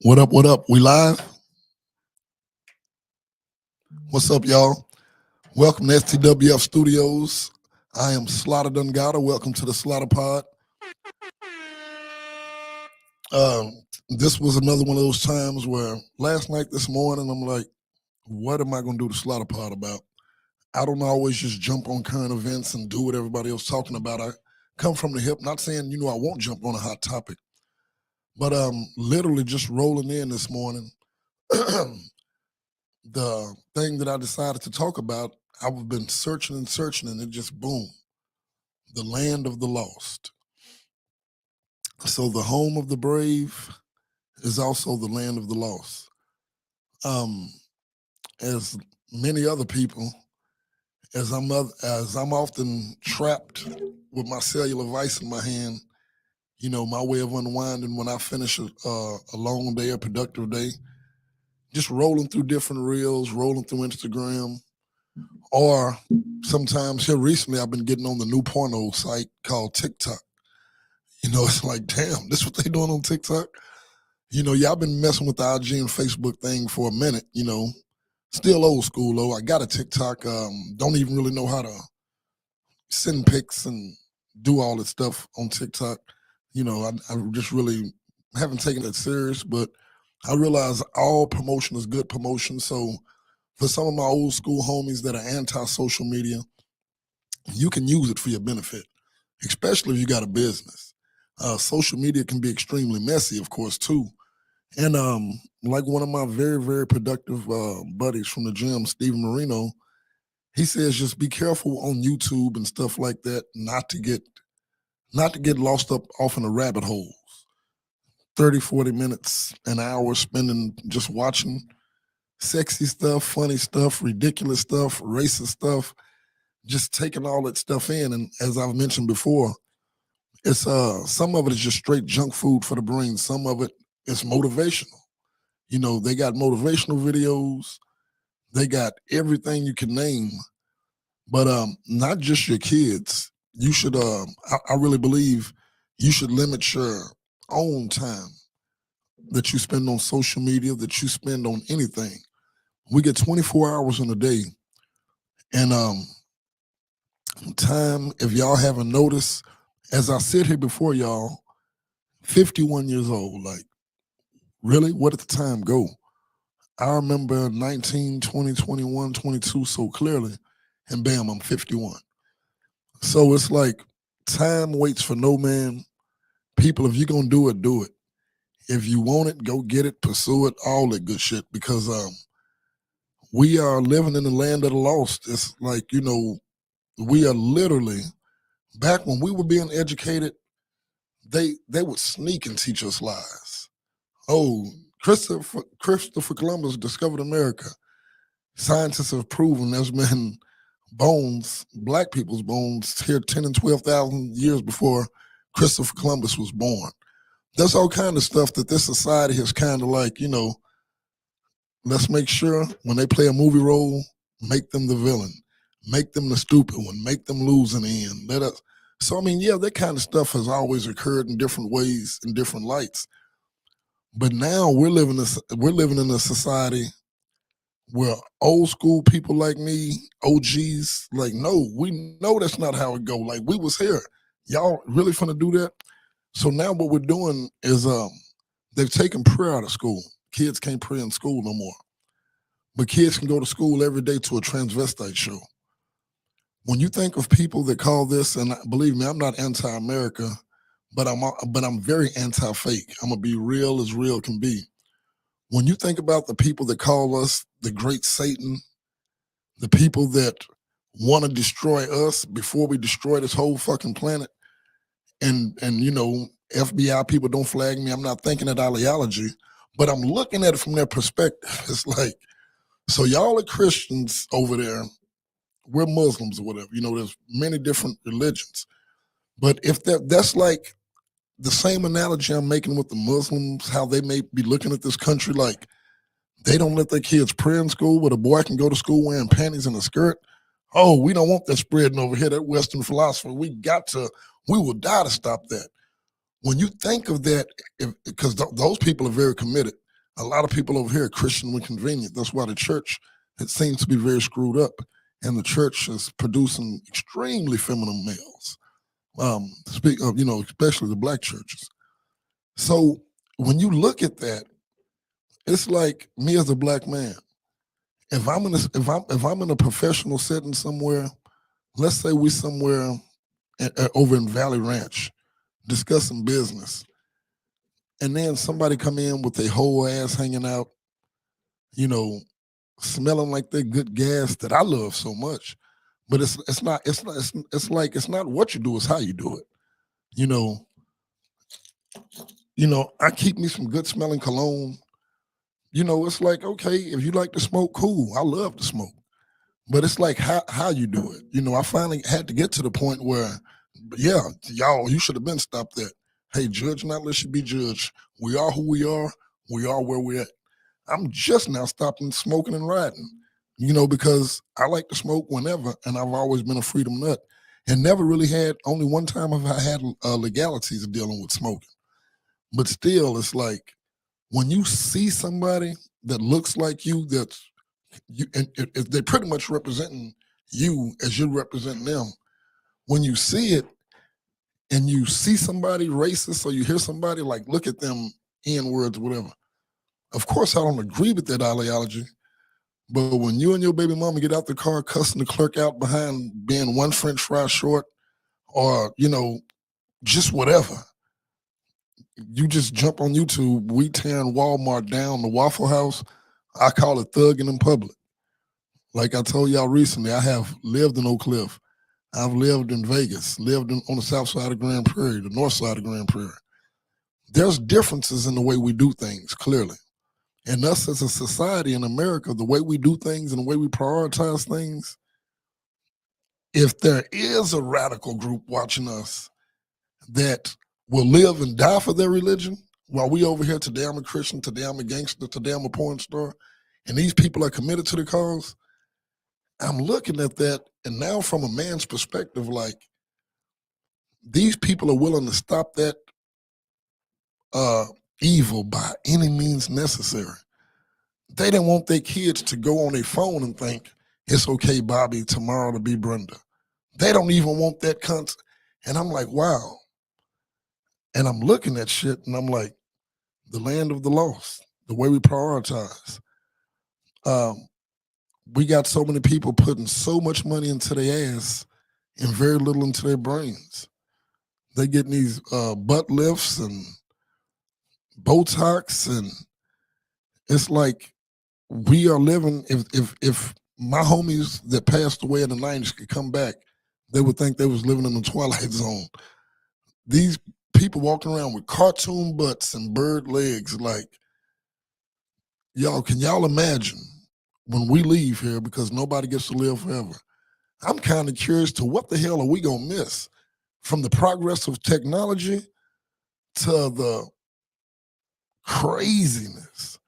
What up? What up? We live? What's up, y'all? Welcome to STWF Studios. I am Slaughta Dungata. Welcome to the Slaughta POD. This was another one of those times where last night, this morning, I'm like, what am I going to do the Slaughta POD about? I don't always just jump on current events and do what everybody else talking about. I come from the hip, not saying, I won't jump on a hot topic, but literally just rolling in this morning. The thing that I decided to talk about, I've been searching and searching, and it just boom, the land of the lost. So the home of the brave is also the land of the lost. As many other people, as I'm often trapped with my cellular device in my hand, my way of unwinding when I finish a long day, a productive day, just rolling through different reels, rolling through Instagram, or sometimes here recently I've been getting on the new porno site called TikTok. It's like, damn, this what they doing on TikTok? I've been messing with the IG and Facebook thing for a minute, still old school though. I got a TikTok, don't even really know how to send pics and do all this stuff on TikTok. I just really haven't taken it serious, but I realize all promotion is good promotion. So for some of my old school homies that are anti-social media, you can use it for your benefit, especially if you got a business. Social media can be extremely messy, of course, too. And like one of my very, very productive buddies from the gym, Steven Marino, he says just be careful on YouTube and stuff like that, not to get lost up off in the rabbit holes. 30, 40 minutes, an hour spending just watching sexy stuff, funny stuff, ridiculous stuff, racist stuff, just taking all that stuff in. And as I've mentioned before, it's some of it is just straight junk food for the brain. Some of it is motivational. They got motivational videos, they got everything you can name, but not just your kids. You should I really believe you should limit your own time that you spend on social media, that you spend on anything. We get 24 hours in a day, and time, if y'all haven't noticed, as I sit here before y'all, 51 years old, like, really, where did the time go? I remember 19, 20, 21, 22 so clearly, and bam, I'm 51. So it's like time waits for no man. People, if you're going to do it, do it. If you want it, go get it, pursue it, all that good shit, because we are living in the land of the lost. It's like, we are literally, back when we were being educated, they would sneak and teach us lies. Oh, Christopher Columbus discovered America. Scientists have proven there's been bones, black people's bones, here 10 and 12,000 years before Christopher Columbus was born. There's all kind of stuff that this society has kind of like, let's make sure when they play a movie role, make them the villain, make them the stupid one, make them lose in the end. So, that kind of stuff has always occurred in different ways, in different lights. But now we're living in a society where old school people like me, OGs, like, no, we know that's not how it go. Like, we was here. Y'all really finna do that? So now what we're doing is they've taken prayer out of school. Kids can't pray in school no more. But kids can go to school every day to a transvestite show. When you think of people that call this, and believe me, I'm not anti-America, but I'm very anti-fake. I'm gonna be real as real can be. When you think about the people that call us the great Satan, the people that want to destroy us before we destroy this whole fucking planet, and FBI people don't flag me. I'm not thinking of ideology, but I'm looking at it from their perspective. It's like, so y'all are Christians over there, we're Muslims or whatever. There's many different religions. But if that's like the same analogy I'm making with the Muslims, how they may be looking at this country like they don't let their kids pray in school, but a boy can go to school wearing panties and a skirt. Oh, we don't want that spreading over here, that Western philosophy. We will die to stop that. When you think of that, because those people are very committed. A lot of people over here are Christian when convenient. That's why the church, it seems to be very screwed up. And the church is producing extremely feminine males. Speak of, especially the black churches. So when you look at that, it's like me as a black man. If I'm in a professional setting somewhere, let's say we somewhere over in Valley Ranch discussing business, and then somebody come in with their whole ass hanging out, smelling like that good gas that I love so much. But it's not what you do, it's how you do it. I keep me some good smelling cologne. It's like, okay, if you like to smoke, cool. I love to smoke. But it's like how you do it. I finally had to get to the point where, yeah, y'all, you should have been stopped that. Hey, judge not lest you be judged. We are who we are. We are where we're at. I'm just now stopping smoking and riding, because I like to smoke whenever, and I've always been a freedom nut, and never really had. Only one time have I had legalities of dealing with smoking. But still, it's like when you see somebody that looks like you, that's you, and they're pretty much representing you as you're representing them. When you see it, and you see somebody racist, or you hear somebody like look at them N words, whatever. Of course, I don't agree with that ideology. But when you and your baby mama get out the car cussing the clerk out behind being one French fry short, or just whatever, you just jump on YouTube. We tearing Walmart down, the Waffle House. I call it thugging in public. Like I told y'all recently, I have lived in Oak Cliff. I've lived in Vegas, lived on the south side of Grand Prairie, the north side of Grand Prairie. There's differences in the way we do things, clearly. And us as a society in America, the way we do things and the way we prioritize things, if there is a radical group watching us that will live and die for their religion, while we over here, today I'm a Christian, today I'm a gangster, today I'm a porn star, and these people are committed to the cause, I'm looking at that, and now from a man's perspective, like, these people are willing to stop that evil by any means necessary. They don't want their kids to go on their phone and think, it's okay, Bobby, tomorrow to be Brenda. They don't even want that concept. And I'm like, wow. And I'm looking at shit, and I'm like, the land of the lost, the way we prioritize. We got so many people putting so much money into their ass and very little into their brains. They getting these butt lifts and Botox, and it's like we are living. If my homies that passed away in the 90s could come back, they would think they was living in the Twilight Zone. These people walking around with cartoon butts and bird legs, like, y'all, can y'all imagine when we leave here, because nobody gets to live forever? I'm kind of curious to what the hell are we gonna miss from the progress of technology to the craziness.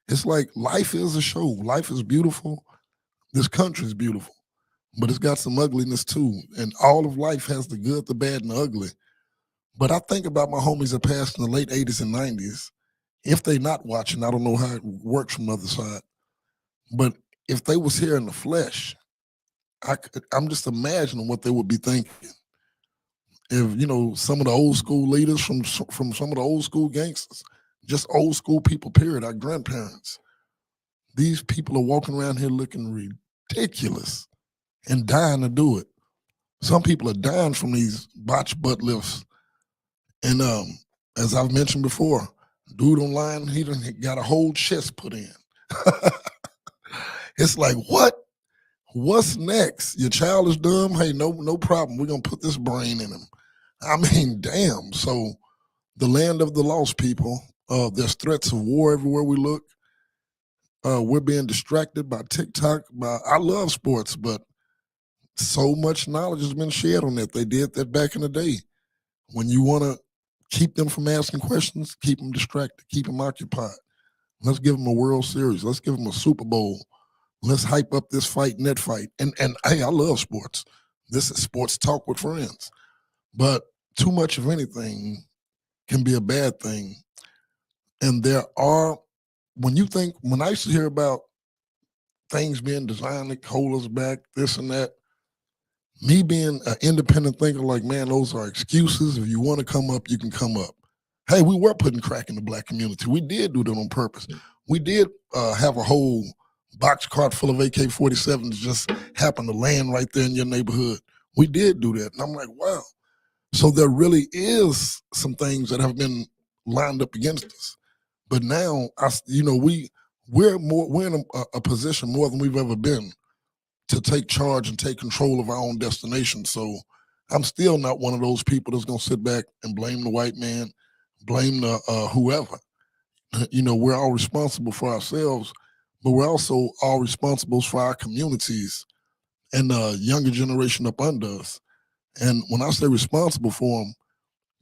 It's like life is a show. Life is beautiful. This country is beautiful, but it's got some ugliness too. And all of life has the good, the bad, and the ugly. But I think about my homies that passed in the late 80s and 90s. If they not watching, I don't know how it works from the other side. But if they was here in the flesh, I'm just imagining what they would be thinking. If some of the old school leaders from some of the old school gangsters, just old school people, period, our grandparents, these people are walking around here looking ridiculous and dying to do it. Some people are dying from these botched butt lifts. And as I've mentioned before, dude online, he done got a whole chest put in. It's like, what? What's next? Your child is dumb? Hey, no problem. We're going to put this brain in him. I mean, damn. So the land of the lost people, there's threats of war everywhere we look. We're being distracted by TikTok. I love sports, but so much knowledge has been shared on that. They did that back in the day. When you want to keep them from asking questions, keep them distracted, keep them occupied. Let's give them a World Series. Let's give them a Super Bowl. Let's hype up this fight and that fight. And hey, I love sports. This is sports talk with friends. But too much of anything can be a bad thing. And there are when I used to hear about things being designed to hold us back, this and that, me being an independent thinker, like, man, those are excuses. If you want to come up, you can come up. Hey, we were putting crack in the black community. We did do that on purpose. We did have a whole box cart full of AK-47s just happen to land right there in your neighborhood. We did do that. And I'm like, wow. So there really is some things that have been lined up against us. But now, we're in a position more than we've ever been to take charge and take control of our own destination. So I'm still not one of those people that's going to sit back and blame the white man, blame the whoever. We're all responsible for ourselves, but we're also all responsible for our communities and the younger generation up under us. And when I say responsible for them,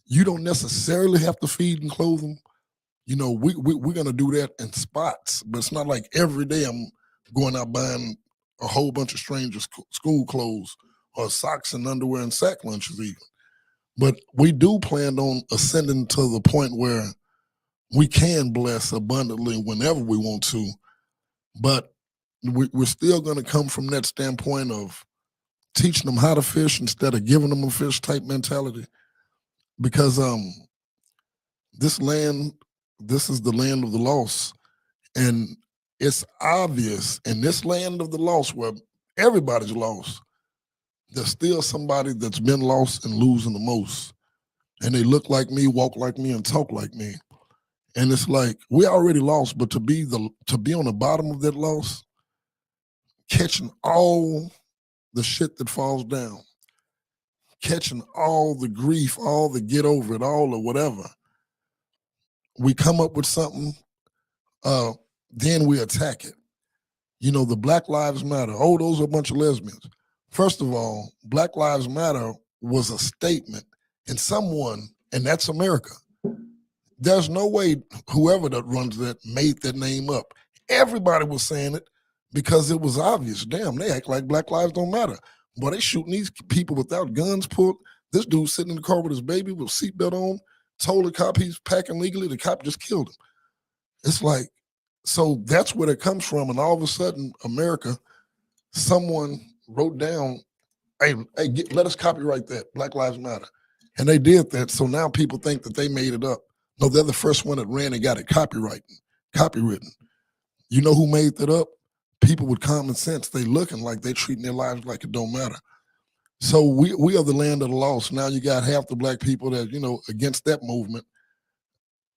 you don't necessarily have to feed and clothe them. We're going to do that in spots, but it's not like every day I'm going out buying a whole bunch of strangers' school clothes or socks and underwear and sack lunches even. But we do plan on ascending to the point where we can bless abundantly whenever we want to. But we're still going to come from that standpoint of teaching them how to fish instead of giving them a fish type mentality. Because this is the land of the lost. And it's obvious in this land of the lost where everybody's lost, there's still somebody that's been lost and losing the most. And they look like me, walk like me, and talk like me. And it's like, we already lost, but to be on the bottom of that loss, catching all the shit that falls down, catching all the grief, all the get over it, all the whatever, we come up with something, then we attack it. The Black Lives Matter. Oh, those are a bunch of lesbians. First of all, Black Lives Matter was a statement and that's America. There's no way whoever that runs that made that name up. Everybody was saying it because it was obvious. Damn, they act like Black lives don't matter. Boy, they shooting these people without guns pulled. This dude sitting in the car with his baby with a seatbelt on, told the cop he's packing legally. The cop just killed him. It's like, so that's where it comes from. And all of a sudden, America, someone wrote down, hey, let us copyright that, Black Lives Matter. And they did that. So now people think that they made it up. No, they're the first one that ran and got it copywritten. You know who made that up? People with common sense. They looking like they treating their lives like it don't matter. So we are the land of the lost. Now you got half the black people that, against that movement.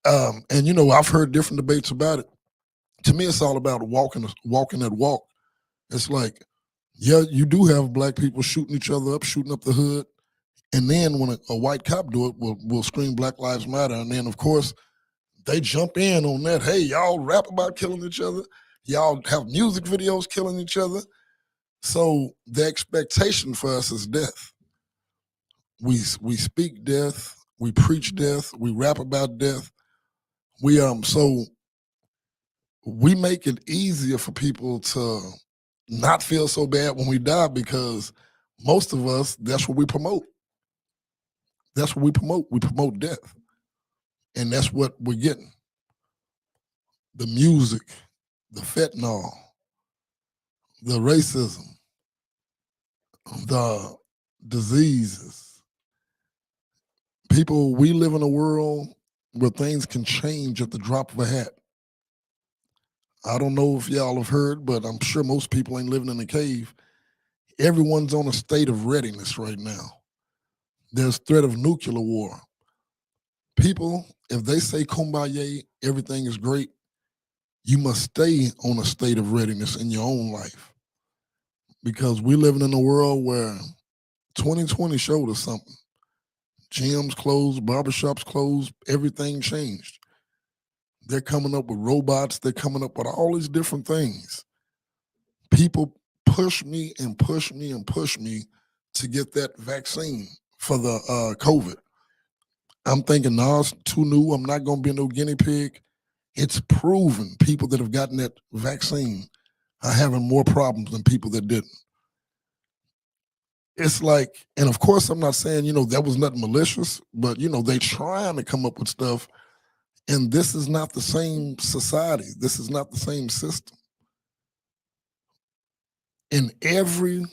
And I've heard different debates about it. To me, it's all about walking that walk. It's like, yeah, you do have black people shooting each other up, shooting up the hood. And then when a white cop do it, we'll scream Black Lives Matter. And then, of course, they jump in on that. Hey, y'all rap about killing each other. Y'all have music videos killing each other. So the expectation for us is death. We speak death. We preach death. We rap about death. So we make it easier for people to not feel so bad when we die because most of us, that's what we promote. That's what we promote. We promote death. And that's what we're getting. The music, the fentanyl, the racism, the diseases. People, we live in a world where things can change at the drop of a hat. I don't know if y'all have heard, but I'm sure most people ain't living in a cave. Everyone's on a state of readiness right now. There's threat of nuclear war. People, if they say kumbaya, everything is great, you must stay on a state of readiness in your own life. Because we're living in a world where 2020 showed us something. Gyms closed, barbershops closed, everything changed. They're coming up with robots. They're coming up with all these different things. People push me and push me and push me to get that vaccine for the COVID. I'm thinking, no, it's too new. I'm not going to be no guinea pig. It's proven people that have gotten that vaccine are having more problems than people that didn't. It's like, and of course, I'm not saying, that was nothing malicious, but, they trying to come up with stuff. And this is not the same society. This is not the same system. In every,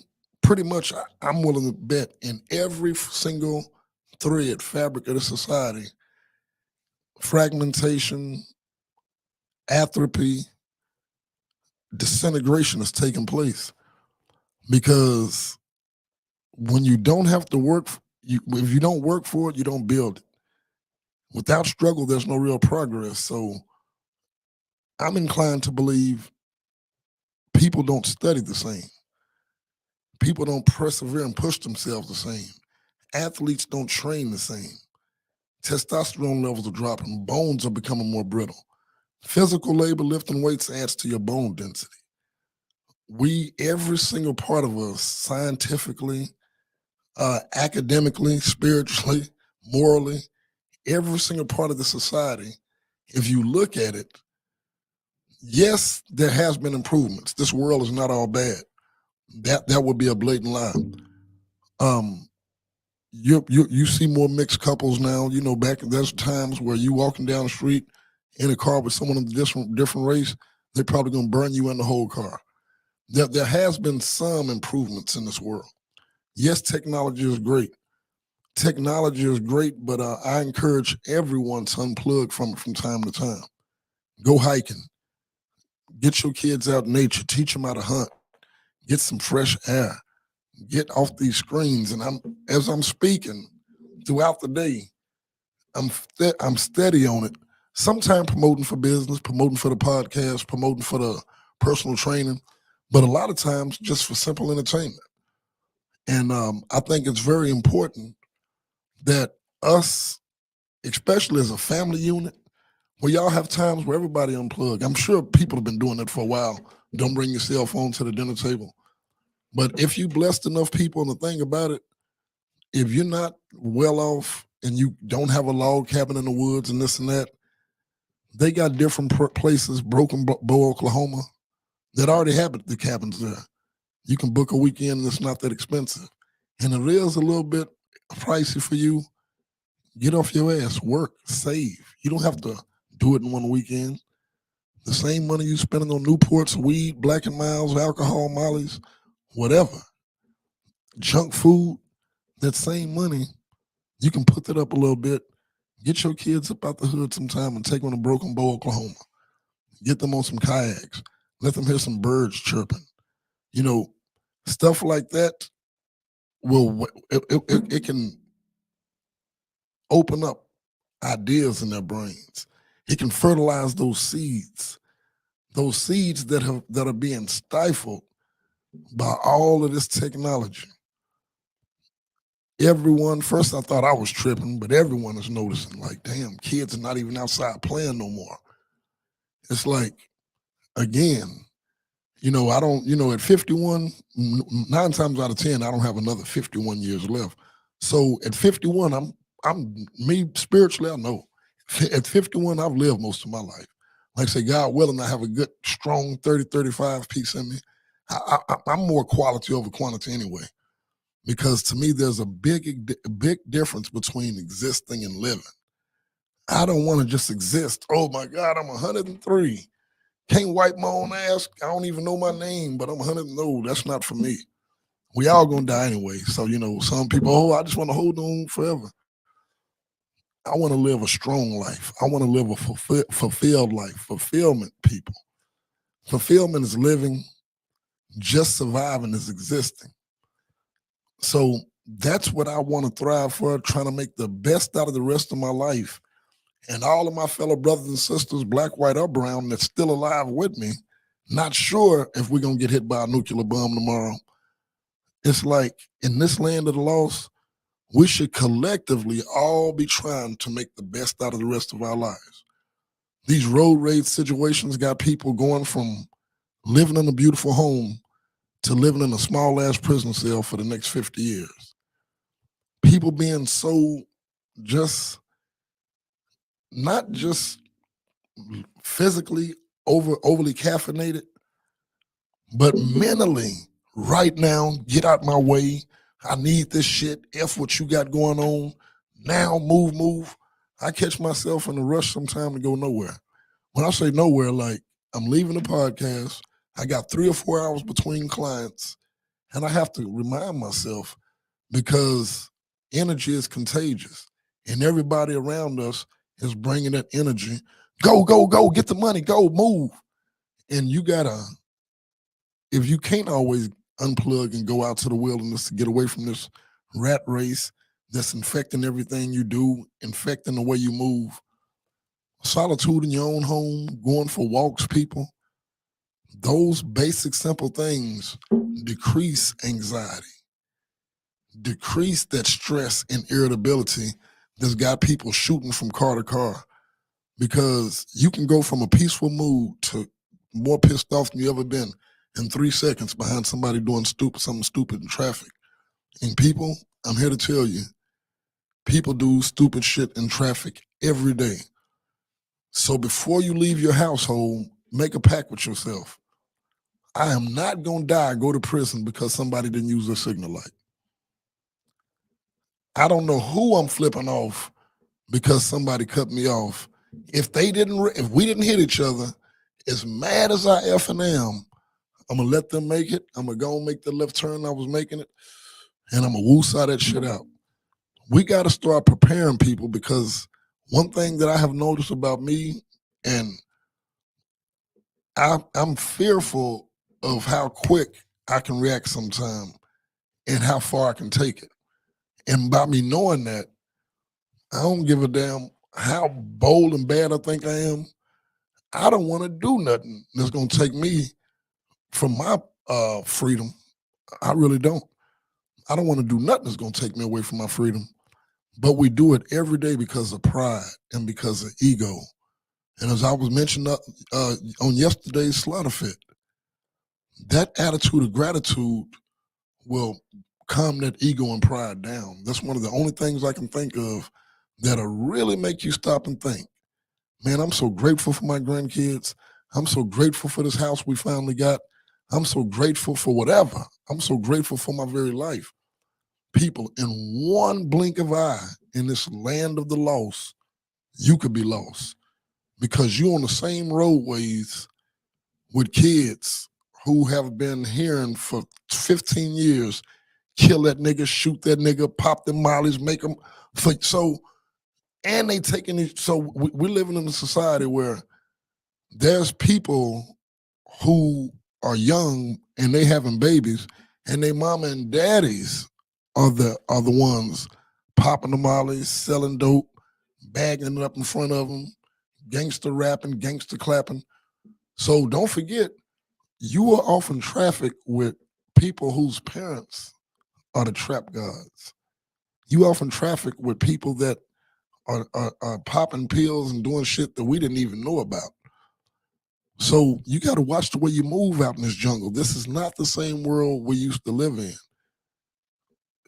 pretty much, I'm willing to bet, in every single thread, fabric of the society, fragmentation, atrophy, disintegration is taking place. Because when you don't have to work, if you don't work for it, you don't build it. Without struggle, there's no real progress. So I'm inclined to believe people don't study the same. People don't persevere and push themselves the same. Athletes don't train the same. Testosterone levels are dropping. Bones are becoming more brittle. Physical labor, lifting weights adds to your bone density. Every single part of us, scientifically, academically, spiritually, morally, every single part of the society, if you look at it, yes, there has been improvements. This world is not all bad. That would be a blatant lie. You see more mixed couples now. You know, back there's times where you walking down the street in a car with someone of a different race, they're probably gonna burn you in the whole car. There has been some improvements in this world. Yes, technology is great. Technology is great, but I encourage everyone to unplug from it from time to time. Go hiking. Get your kids out in nature. Teach them how to hunt. Get some fresh air. Get off these screens. And as I'm speaking throughout the day, I'm steady on it. Sometimes promoting for business, promoting for the podcast, promoting for the personal training, but a lot of times just for simple entertainment. And I think it's very important that us, especially as a family unit, where y'all have times where everybody unplug. I'm sure people have been doing that for a while. Don't bring your cell phone to the dinner table. But if you blessed enough people, and the thing about it, if you're not well off and you don't have a log cabin in the woods and this and that, they got different places, Broken Bow, Oklahoma, that already have the cabins there. You can book a weekend and it's not that expensive. And it is a little bit pricey for you. Get off your ass, work, save. You don't have to do it in one weekend. The same money you spending on Newports, weed, Black and Miles, alcohol, mollies, whatever, junk food, that same money, you can put that up a little bit. Get your kids up out the hood sometime and take them to Broken Bow, Oklahoma. Get them on some kayaks. Let them hear some birds chirping. You know, stuff like that it can open up ideas in their brains. It can fertilize those seeds that are being stifled by all of this technology. Everyone, first I thought I was tripping, but everyone is noticing, like, damn, kids are not even outside playing no more. It's like, again, I don't, at 51, 9 times out of 10, I don't have another 51 years left. So at 51, I'm me spiritually, I know. At 51, I've lived most of my life. Like I say, God willing, I have a good, strong 30, 35 piece in me. I'm more quality over quantity anyway. Because to me, there's a big difference between existing and living. I don't want to just exist. Oh my God, I'm 103. Can't wipe my own ass. I don't even know my name, but I'm 100. No, that's not for me. We all gonna die anyway. So, some people, I just want to hold on forever. I want to live a strong life. I want to live a fulfilled life. Fulfillment, people. Fulfillment is living, just surviving is existing. So that's what I want to thrive for, trying to make the best out of the rest of my life. And all of my fellow brothers and sisters, black, white, or brown, that's still alive with me, not sure if we're going to get hit by a nuclear bomb tomorrow. It's like, in this land of the lost, we should collectively all be trying to make the best out of the rest of our lives. These road rage situations got people going from living in a beautiful home to living in a small-ass prison cell for the next 50 years. People being so just, not just physically overly caffeinated, but mentally, right now, get out my way. I need this shit. F what you got going on. Now, move. I catch myself in a rush sometime to go nowhere. When I say nowhere, like I'm leaving the podcast, I got 3 or 4 hours between clients, and I have to remind myself because energy is contagious, and everybody around us is bringing that energy. Go, go, go, get the money, go, move. And you gotta, if you can't always unplug and go out to the wilderness to get away from this rat race that's infecting everything you do, infecting the way you move, solitude in your own home, going for walks, people, those basic, simple things decrease anxiety, decrease that stress and irritability that's got people shooting from car to car. Because you can go from a peaceful mood to more pissed off than you ever been in 3 seconds behind somebody doing something stupid in traffic. And people, I'm here to tell you, people do stupid shit in traffic every day. So before you leave your household, make a pact with yourself. I am not gonna die, go to prison because somebody didn't use their signal light. I don't know who I'm flipping off because somebody cut me off. If we didn't hit each other, as mad as I effing am, I'm gonna let them make it. I'm gonna go and make the left turn I was making it, and I'm gonna woosah that shit out. We gotta start preparing people because one thing that I have noticed about me, and I'm fearful of how quick I can react sometime and how far I can take it. And by me knowing that, I don't give a damn how bold and bad I think I am. I don't want to do nothing that's going to take me from my freedom. I really don't. I don't want to do nothing that's going to take me away from my freedom. But we do it every day because of pride and because of ego. And as I was mentioning on yesterday's Slaughta Fit, that attitude of gratitude will calm that ego and pride down. That's one of the only things I can think of that'll really make you stop and think. Man, I'm so grateful for my grandkids. I'm so grateful for this house we finally got. I'm so grateful for whatever. I'm so grateful for my very life. People, in one blink of eye in this land of the lost, you could be lost because you're on the same roadways with kids who have been hearing for 15 years, kill that nigga, shoot that nigga, pop them mollies, make them. And they taking it. So we're living in a society where there's people who are young and they having babies, and their mama and daddies are the ones popping the mollies, selling dope, bagging it up in front of them, gangster rapping, gangster clapping. So don't forget, you are often trafficked with people whose parents are the trap gods. You often traffic with people that are popping pills and doing shit that we didn't even know about. So you got to watch the way you move out in this jungle. This is not the same world we used to live in.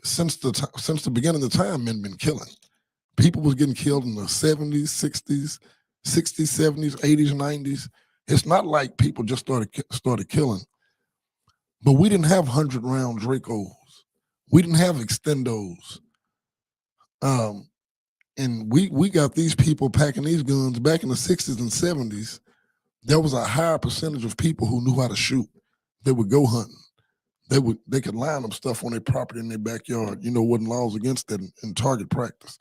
Since the beginning of the time, men been killing. People was getting killed in the 70s, 60s, 70s, 80s, 90s. It's not like people just started killing. But we didn't have 100-round Dracos. We didn't have extendos. And we got these people packing these guns back in the 60s and 70s. There was a higher percentage of people who knew how to shoot. They would go hunting. They could line up stuff on their property in their backyard. Wasn't laws against that in target practice.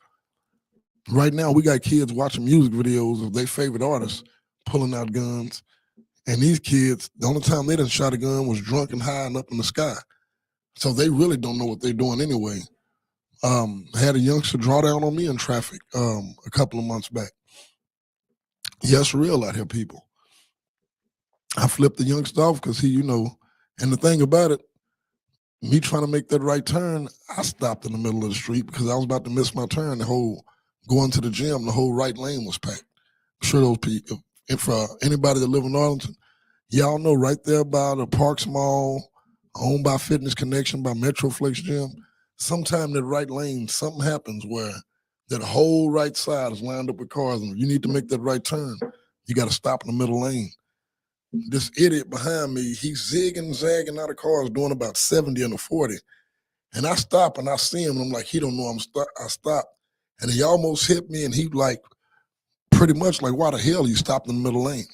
Right now, we got kids watching music videos of their favorite artists pulling out guns. And these kids, the only time they done shot a gun was drunk and high and up in the sky. So they really don't know what they're doing anyway. Had a youngster draw down on me in traffic a couple of months back. Yes, real out here, people. I flipped the youngster off because and the thing about it, me trying to make that right turn, I stopped in the middle of the street because I was about to miss my turn. Going to the gym, the whole right lane was packed. I'm sure those people, if anybody that live in Arlington, y'all know right there by the Parks Mall, owned by Fitness Connection, by Metroflex Gym, sometime that right lane, something happens where that whole right side is lined up with cars, and if you need to make that right turn, you got to stop in the middle lane. This idiot behind me, he's zigging, zagging out of cars, doing about 70 and a 40. And I stop and I see him, and I'm like, he don't know I stop. and he almost hit me, and he like pretty much like, why the hell you stopped in the middle lane?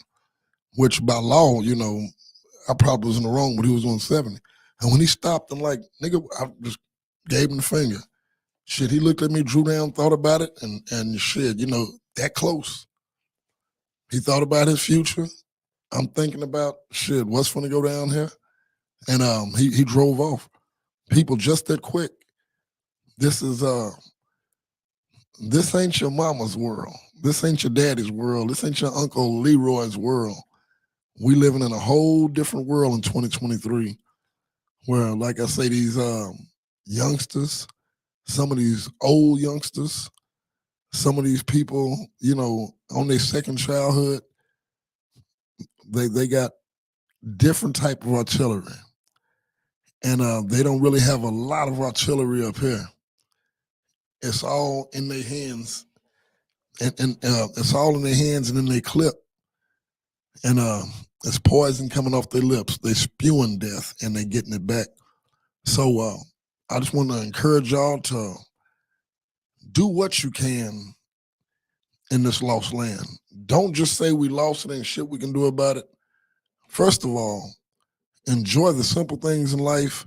Which by law, I probably was in the wrong, but he was on 70. And when he stopped, I'm like, nigga, I just gave him the finger. Shit, he looked at me, drew down, thought about it, and shit, that close. He thought about his future. I'm thinking about shit, what's gonna go down here? And he drove off. People just that quick. This ain't your mama's world. This ain't your daddy's world. This ain't your Uncle Leroy's world. We living in a whole different world in 2023 where, like I say, these youngsters, some of these old youngsters, some of these people, on their second childhood, they got different type of artillery. And they don't really have a lot of artillery up here. It's all in their hands. And it's all in their hands and in their clip. And it's poison coming off their lips. They spewing death and they getting it back. So I just want to encourage y'all to do what you can in this lost land. Don't just say we lost it, ain't shit we can do about it. First of all, enjoy the simple things in life.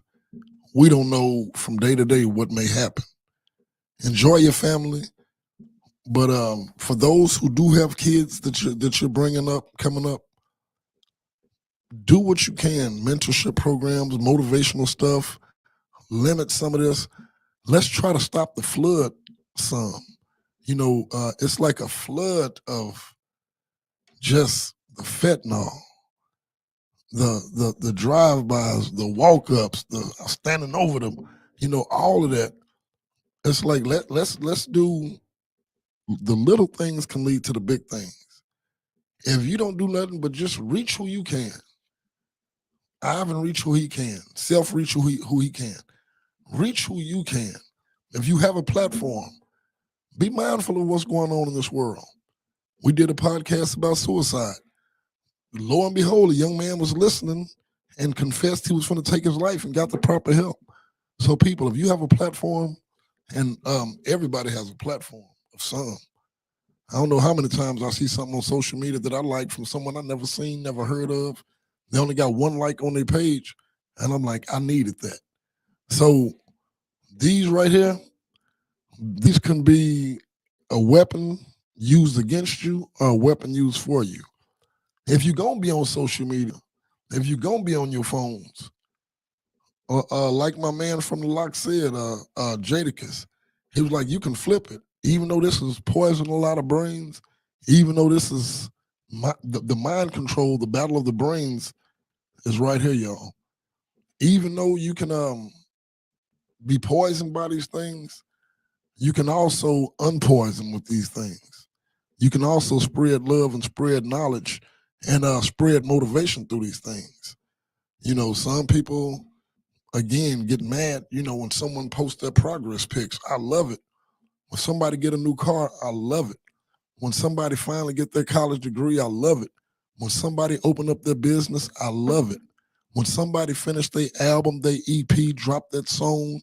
We don't know from day to day what may happen. Enjoy your family. But for those who do have kids that you're bringing up, coming up, do what you can. Mentorship programs, motivational stuff, limit some of this. Let's try to stop the flood some. It's like a flood of just the fentanyl, the drive-bys, the walk-ups, the standing over them, all of that. It's like let's do the little things can lead to the big things. If you don't do nothing but just reach who you can, Ivan reach who he can, Self reach who he can, reach who you can. If you have a platform, be mindful of what's going on in this world. We did a podcast about suicide. Lo and behold, a young man was listening and confessed he was going to take his life and got the proper help. So people, if you have a platform, and everybody has a platform of some. I don't know how many times I see something on social media that I like from someone I never seen, never heard of. They only got one like on their page, and I'm like, I needed that. So these right here, these can be a weapon used against you or a weapon used for you. If you're going to be on social media, if you're going to be on your phones, like my man from the Lock said, Jadakiss, he was like, you can flip it. Even though this is poisoning a lot of brains, even though this is the mind control, the battle of the brains is right here, y'all. Even though you can be poisoned by these things, you can also unpoison with these things. You can also spread love and spread knowledge and spread motivation through these things. Some people, again, get mad, when someone posts their progress pics. I love it. When somebody get a new car, I love it. When somebody finally get their college degree, I love it. When somebody open up their business, I love it. When somebody finish their album, their EP, drop that song,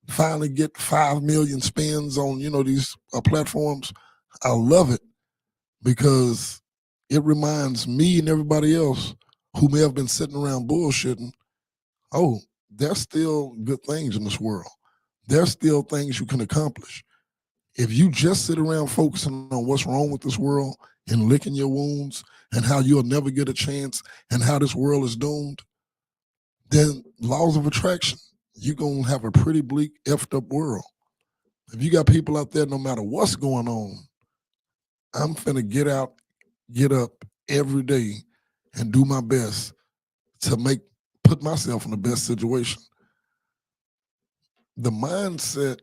finally get 5 million spins on, these platforms, I love it because it reminds me and everybody else who may have been sitting around bullshitting, oh, there's still good things in this world. There's still things you can accomplish. If you just sit around focusing on what's wrong with this world and licking your wounds and how you'll never get a chance and how this world is doomed, then laws of attraction, you're going to have a pretty bleak, effed up world. If you got people out there, no matter what's going on, I'm finna get up every day and do my best to put myself in the best situation. The mindset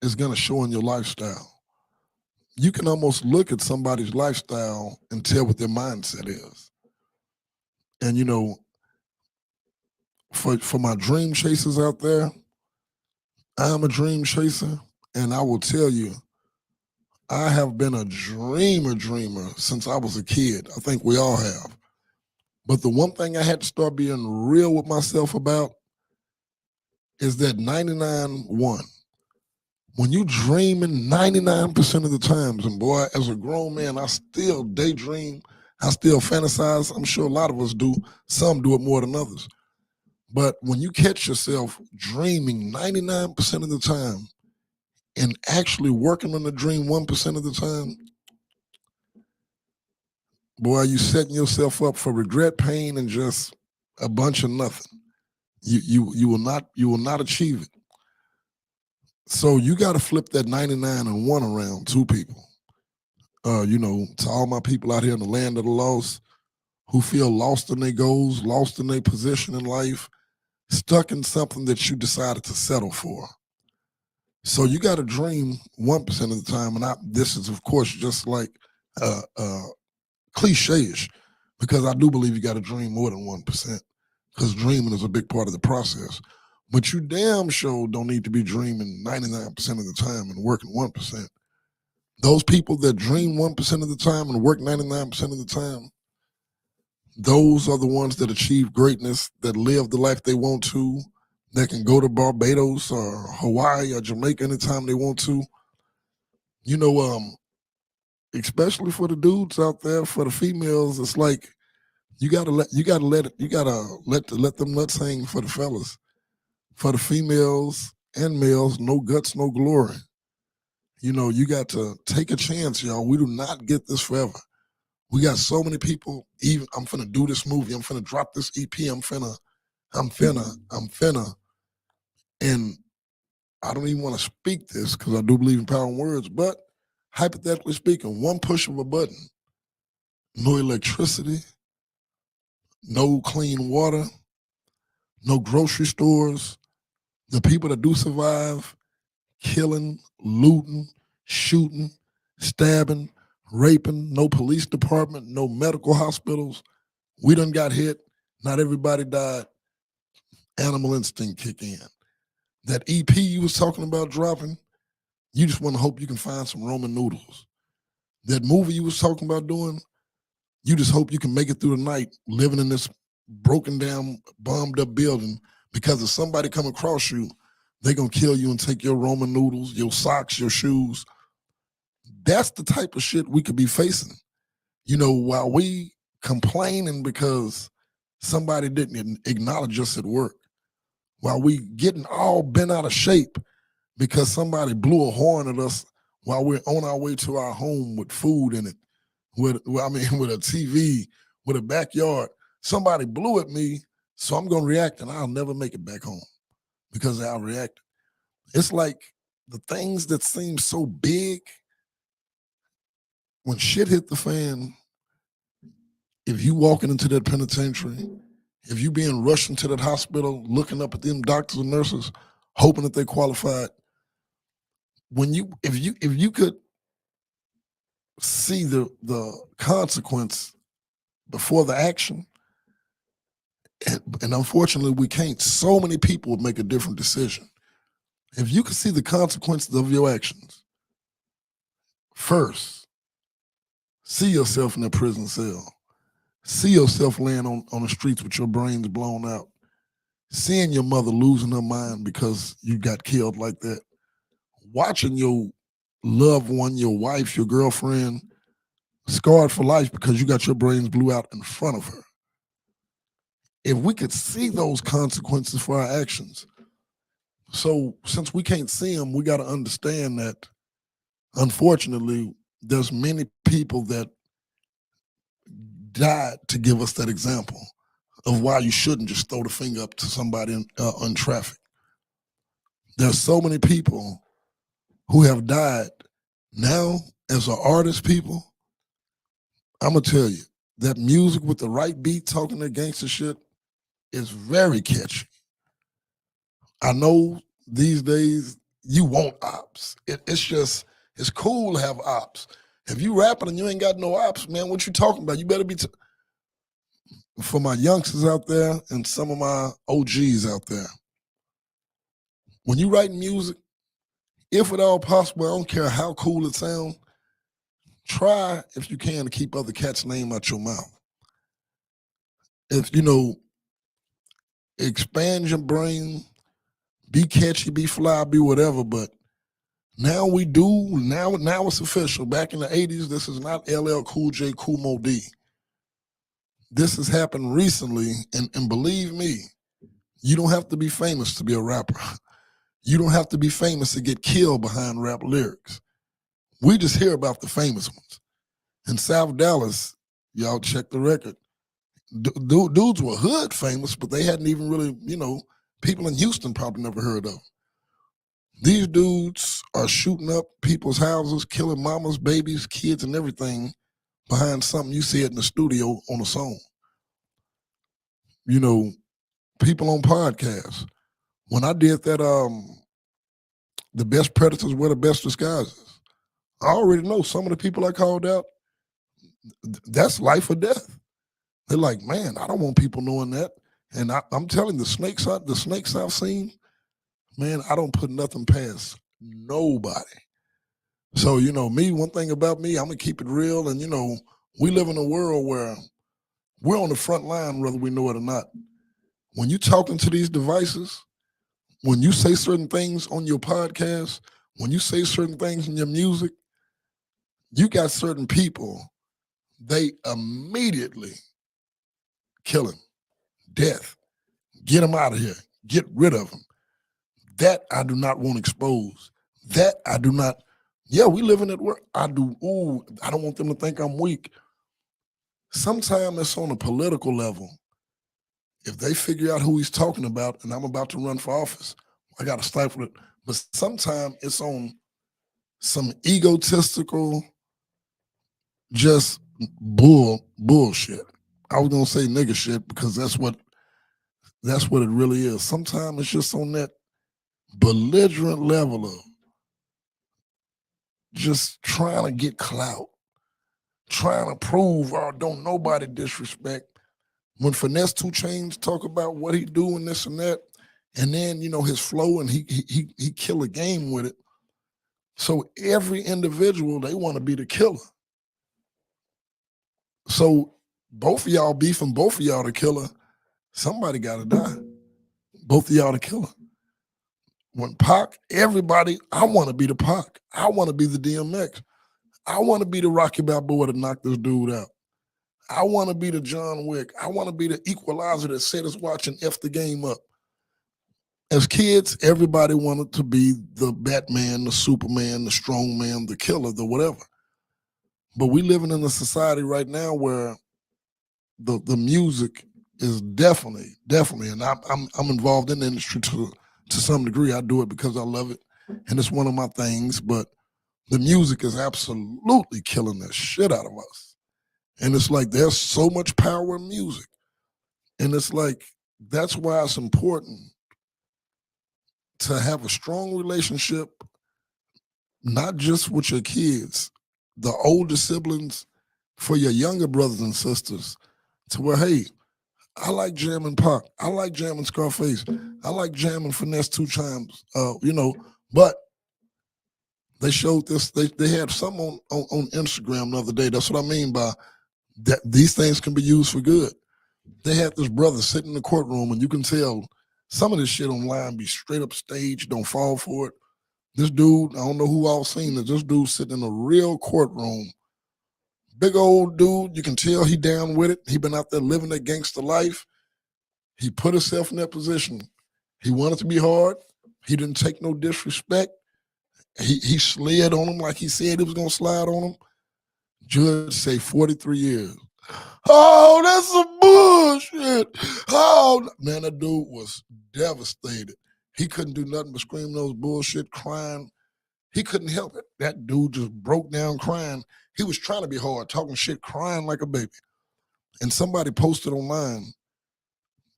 is going to show in your lifestyle. You can almost look at somebody's lifestyle and tell what their mindset is. And for my dream chasers out there, I'm a dream chaser, and I will tell you, I have been a dreamer since I was a kid. I think we all have. But the one thing I had to start being real with myself about is that 99 won. When you dreaming 99% of the times, and boy, as a grown man, I still daydream, I still fantasize. I'm sure a lot of us do. Some do it more than others. But when you catch yourself dreaming 99% of the time and actually working on the dream 1% of the time, boy, you setting yourself up for regret, pain, and just a bunch of nothing. You will not achieve it. So you got to flip that 99 and 1 around to people. To all my people out here in the land of the lost who feel lost in their goals, lost in their position in life, stuck in something that you decided to settle for. So you got to dream 1% of the time, and this is of course just like cliche-ish, because I do believe you got to dream more than 1%, because dreaming is a big part of the process. But you damn sure don't need to be dreaming 99% of the time and working 1%. Those people that dream 1% of the time and work 99% of the time, those are the ones that achieve greatness, that live the life they want to, that can go to Barbados or Hawaii or Jamaica anytime they want to. Especially for the dudes out there, for the females, it's like you gotta let them nuts hang for the fellas. For the females and males, no guts, no glory. You got to take a chance, y'all. We do not get this forever. We got so many people. Even I'm finna do this movie. I'm finna drop this EP. I'm finna, and I don't even want to speak this because I do believe in power in words. But hypothetically speaking, one push of a button, no electricity, no clean water, no grocery stores. The people that do survive, killing, looting, shooting, stabbing, raping, no police department, no medical hospitals. We done got hit. Not everybody died. Animal instinct kick in. That EP you was talking about dropping, you just want to hope you can find some Roman noodles. That movie you was talking about doing, you just hope you can make it through the night living in this broken down, bombed up building, because if somebody come across you, they're going to kill you and take your Roman noodles, your socks, your shoes. That's the type of shit we could be facing. While we complaining because somebody didn't acknowledge us at work, while we getting all bent out of shape because somebody blew a horn at us while we're on our way to our home with food in it, with a TV, with a backyard. Somebody blew at me, so I'm going to react, and I'll never make it back home because I'll react. It's like the things that seem so big, when shit hit the fan, if you walking into that penitentiary, if you being rushed into that hospital, looking up at them doctors and nurses, hoping that they qualified, if you could see the consequence before the action, and unfortunately we can't, so many people would make a different decision. If you could see the consequences of your actions, first, see yourself in that prison cell. See yourself laying on the streets with your brains blown out. Seeing your mother losing her mind because you got killed like that. Watching your loved one, your wife, your girlfriend, scarred for life because you got your brains blew out in front of her. If we could see those consequences for our actions. So since we can't see them, we got to understand that, unfortunately, there's many people that died to give us that example of why you shouldn't just throw the finger up to somebody in traffic. There's so many people who have died. Now, as an artist, people, I'm going to tell you, that music with the right beat talking that gangster shit is very catchy. I know these days you want ops. It's cool to have ops. If you rapping and you ain't got no ops, man, what you talking about? You better be... For my youngsters out there and some of my OGs out there, when you write music, if at all possible, I don't care how cool it sounds, try, if you can, to keep other cats' name out your mouth. If, expand your brain, be catchy, be fly, be whatever, but Now we do. Now it's official. Back in the 80s, this is not LL Cool J, Cool Mo D. This has happened recently, and believe me, you don't have to be famous to be a rapper. You don't have to be famous to get killed behind rap lyrics. We just hear about the famous ones. In South Dallas, y'all check the record. Dudes were hood famous, but they hadn't even really, people in Houston probably never heard of them. These dudes are shooting up people's houses, killing mamas, babies, kids, and everything behind something you see it in the studio on a song. People on podcasts. When I did that, the best predators wear the best disguises, I already know some of the people I called out, that's life or death. They're like, man, I don't want people knowing that. And I'm telling you, the snakes I've seen, man, I don't put nothing past nobody. So, me, one thing about me, I'm going to keep it real. And, we live in a world where we're on the front line, whether we know it or not. When you're talking to these devices, when you say certain things on your podcast, when you say certain things in your music, you got certain people, they immediately kill him, death, get him out of here, get rid of him. That I do not want exposed. That I do not. Yeah, we living at work. I do. Ooh, I don't want them to think I'm weak. Sometimes it's on a political level. If they figure out who he's talking about and I'm about to run for office, I got to stifle it. But sometimes it's on some egotistical, just bullshit. I was gonna say nigga shit because that's what it really is. Sometimes it's just on that belligerent level of just trying to get clout, trying to prove, or don't nobody disrespect. When Finesse 2 Chainz talk about what he do and this and that, and then his flow and he kill a game with it. So every individual, they want to be the killer. So both of y'all beefing, both of y'all the killer. Somebody got to die. Both of y'all the killer. When Pac, everybody, I want to be the Pac. I want to be the DMX. I want to be the Rocky Balboa to knock this dude out. I want to be the John Wick. I want to be the equalizer that set us watching F the game up. As kids, everybody wanted to be the Batman, the Superman, the strongman, the killer, the whatever. But we living in a society right now where the music is definitely, and I'm involved in the industry to some degree. I do it because I love it, and it's one of my things. But the music is absolutely killing the shit out of us, and it's like there's so much power in music, and it's like that's why it's important to have a strong relationship, not just with your kids, the older siblings, for your younger brothers and sisters, to where, hey, I like jamming Pac. I like jamming Scarface. I like jamming Finesse 2 Chainz. But they showed this. They had something on Instagram the other day. That's what I mean by that. These things can be used for good. They had this brother sitting in the courtroom, and you can tell some of this shit online be straight up staged. Don't fall for it. This dude, I don't know who all seen it. This dude sitting in a real courtroom. Big old dude, you can tell he down with it. He been out there living that gangster life. He put himself in that position. He wanted to be hard. He didn't take no disrespect. He slid on him like he said he was gonna slide on him. Judge say 43 years. Oh, that's some bullshit. Oh, man, that dude was devastated. He couldn't do nothing but scream those bullshit, crying. He couldn't help it. That dude just broke down crying. He was trying to be hard, talking shit, crying like a baby. And somebody posted online,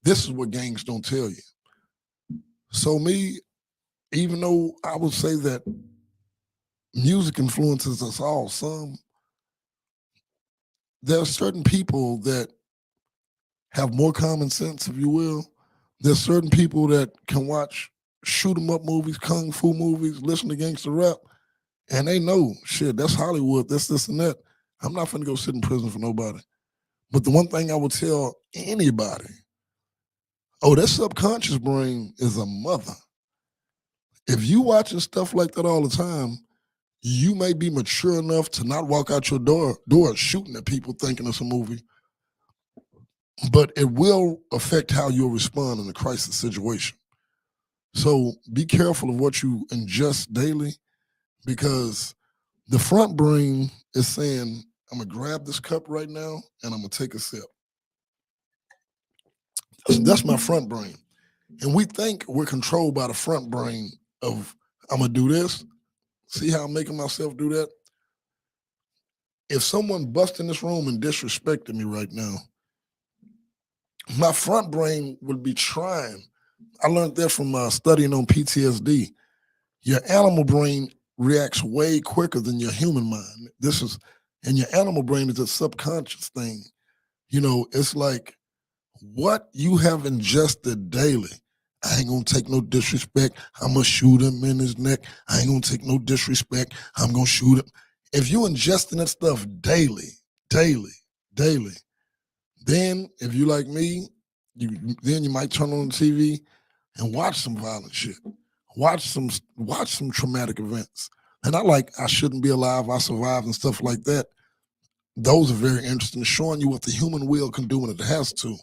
this is what gangs don't tell you. So me, even though I would say that music influences us all some, there are certain people that have more common sense, if you will. There's certain people that can watch shoot 'em up movies, kung fu movies, listen to gangster rap, and they know, shit, that's Hollywood, that's this and that. I'm not finna go sit in prison for nobody. But the one thing I would tell anybody, that subconscious brain is a mother. If you watching stuff like that all the time, you may be mature enough to not walk out your door shooting at people thinking it's a movie, but it will affect how you'll respond in a crisis situation. So be careful of what you ingest daily, because the front brain is saying, I'm gonna grab this cup right now and I'm gonna take a sip. That's my front brain. And we think we're controlled by the front brain of, I'm gonna do this. See how I'm making myself do that? If someone busts in this room and disrespected me right now, my front brain would be trying. I learned that from studying on PTSD. Your animal brain reacts way quicker than your human mind. And your animal brain is a subconscious thing. It's like what you have ingested daily. I ain't gonna take no disrespect. I'm gonna shoot him in his neck. I ain't gonna take no disrespect. I'm gonna shoot him. If you ingesting that stuff daily, then if you like me, then you might turn on the TV and watch some violent shit. Watch some traumatic events. And I Shouldn't Be Alive, I Survived and stuff like that. Those are very interesting, showing you what the human will can do when it has to.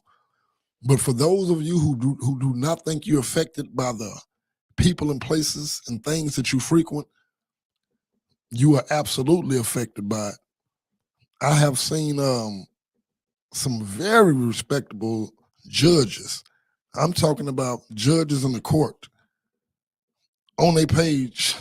But for those of you who do not think you're affected by the people and places and things that you frequent, you are absolutely affected by it. I have seen some very respectable judges. I'm talking about judges in the court on their page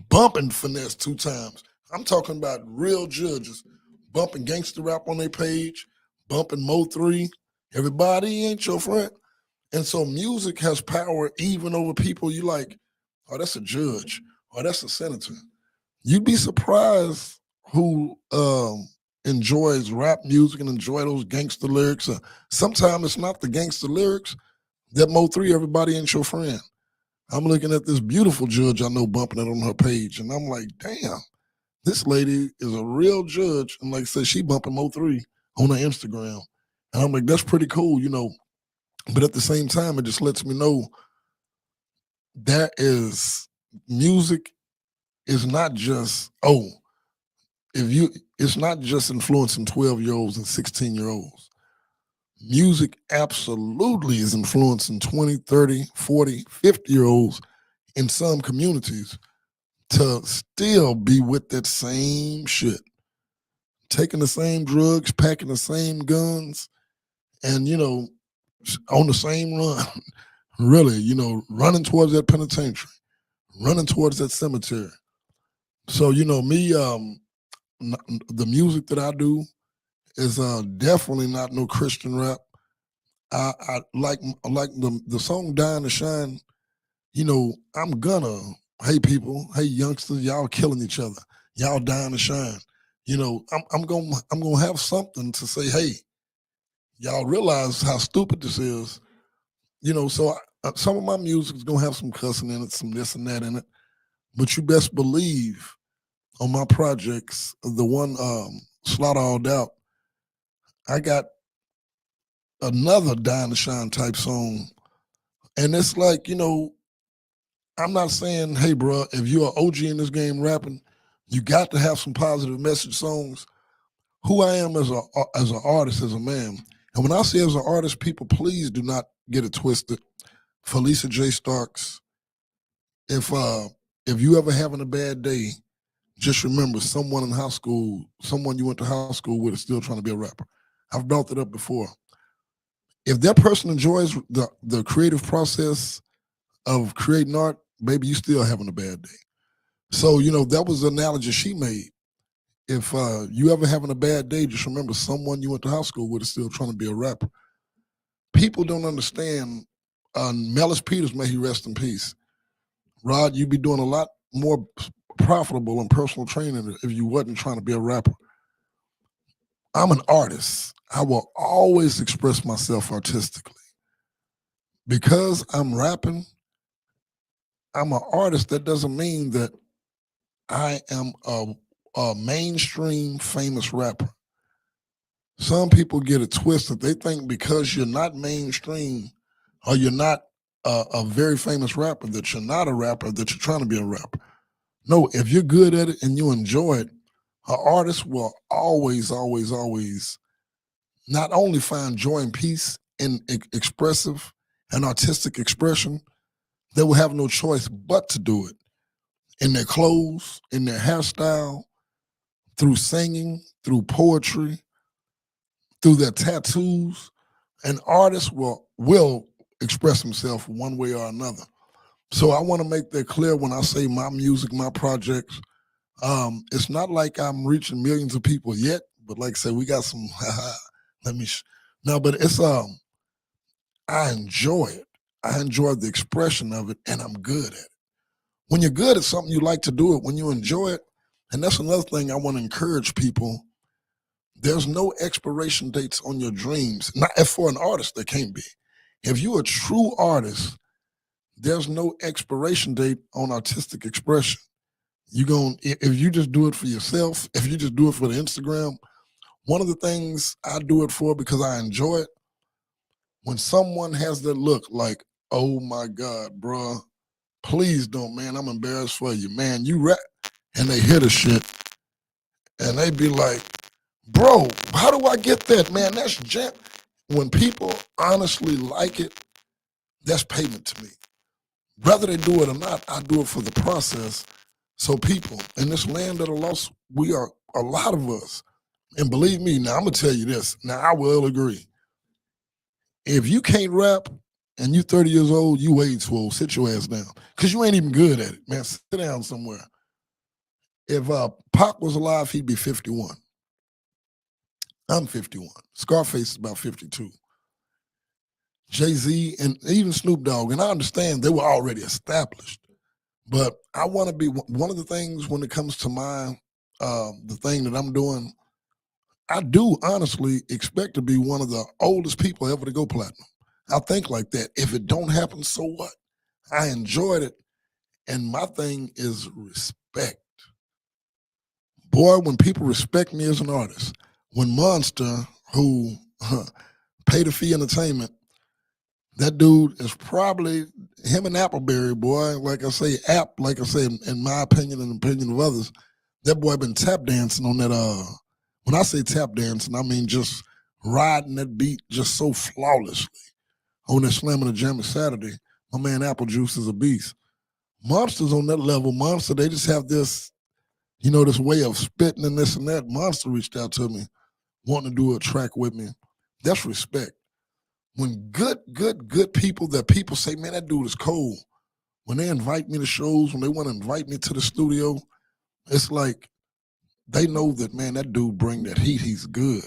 bumping Finesse 2 times. I'm talking about real judges bumping gangster rap on their page, bumping Mo 3. Everybody ain't your friend. And so music has power even over people you like, oh, that's a judge, or that's a senator. You'd be surprised who enjoys rap music and enjoy those gangster lyrics. Sometimes it's not the gangster lyrics. That Mo 3, everybody ain't your friend. I'm looking at this beautiful judge I know bumping it on her page, and I'm like, damn, this lady is a real judge. And like I said, she bumping Mo 3 on her Instagram. And I'm like, that's pretty cool, But at the same time, it just lets me know music is not just, it's not just influencing 12-year-olds and 16-year-olds. Music absolutely is influencing 20, 30, 40, 50-year-olds in some communities to still be with that same shit. Taking the same drugs, packing the same guns, and, on the same run, really, running towards that penitentiary, running towards that cemetery. So, me, the music that I do is definitely not no Christian rap. I like the song "Dying to Shine." I'm gonna, hey people, hey youngsters, y'all killing each other, y'all dying to shine. I'm gonna have something to say. Hey, y'all realize how stupid this is. So some of my music is gonna have some cussing in it, some this and that in it. But you best believe on my projects, the one Slaughta All Doubt, I got another Dying to Shine type song. And it's like, I'm not saying, hey, bro, if you're an OG in this game rapping, you got to have some positive message songs. Who I am as an artist, as a man. And when I say as an artist, people, please do not get it twisted. Felicia J. Starks, if you ever having a bad day, just remember someone in high school, someone you went to high school with is still trying to be a rapper. I've brought that up before. If that person enjoys the creative process of creating art, baby, you still having a bad day. So, that was the analogy she made. If you ever having a bad day, just remember someone you went to high school with is still trying to be a rapper. People don't understand. Mellis Peters, may he rest in peace. Rod, you'd be doing a lot more profitable in personal training if you wasn't trying to be a rapper. I'm an artist. I will always express myself artistically. Because I'm rapping, I'm an artist. That doesn't mean that I am a mainstream famous rapper. Some people get it twisted. They think because you're not mainstream or you're not a very famous rapper that you're not a rapper, that you're trying to be a rapper. No, if you're good at it and you enjoy it, an artist will always, always, always not only find joy and peace in expressive and artistic expression, they will have no choice but to do it in their clothes, in their hairstyle, through singing, through poetry, through their tattoos. An artist will express himself one way or another. So I want to make that clear when I say my music, my projects. It's not like I'm reaching millions of people yet, but like I said, we got some. No, but it's I enjoy it. I enjoy the expression of it, and I'm good at it. When you're good at something, you like to do it. When you enjoy it, and that's another thing I want to encourage people. There's no expiration dates on your dreams. Not for an artist, there can't be. If you're a true artist, there's no expiration date on artistic expression. If you just do it for yourself, if you just do it for the Instagram, one of the things I do it for because I enjoy it, when someone has that look like, oh my God, bruh, please don't, man, I'm embarrassed for you. Man, you rap, and they hear the shit, and they be like, bro, how do I get that, man? That's jam. When people honestly like it, that's payment to me. Whether they do it or not, I do it for the process. So people, in this land of the lost, we are a lot of us. And believe me, now I'm going to tell you this. Now, I will agree. If you can't rap and you're 30 years old, you age swole, sit your ass down. Because you ain't even good at it, man. Sit down somewhere. If Pac was alive, he'd be 51. I'm 51. Scarface is about 52. Jay-Z and even Snoop Dogg, and I understand they were already established. But I want to be one of the things when it comes to the thing that I'm doing, I do honestly expect to be one of the oldest people ever to go platinum. I think like that. If it don't happen, so what? I enjoyed it. And my thing is respect. Boy, when people respect me as an artist, when Monster, who paid a fee entertainment, that dude is probably him and Appleberry, boy. Like I say, in my opinion and the opinion of others, that boy been tap dancing on that. When I say tap dancing, I mean just riding that beat just so flawlessly on that Slammin' the Jammin' Saturday. My man Apple Juice is a beast. Monster's on that level. Monster, they just have this, this way of spitting and this and that. Monster reached out to me, wanting to do a track with me. That's respect. When good people that people say, man, that dude is cold. When they invite me to shows, when they want to invite me to the studio, it's like they know that, man, that dude bring that heat. He's good.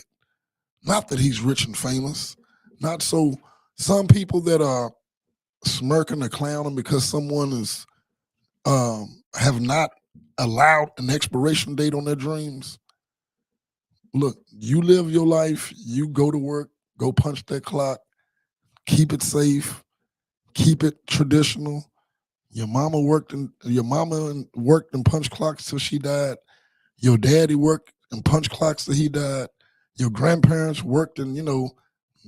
Not that he's rich and famous. Not so. Some people that are smirking or clowning because someone is have not allowed an expiration date on their dreams. Look, you live your life. You go to work. Go punch that clock. Keep it safe. Keep it traditional. Your mama worked and punch clocks till she died. Your daddy worked and punch clocks till he died. Your grandparents worked and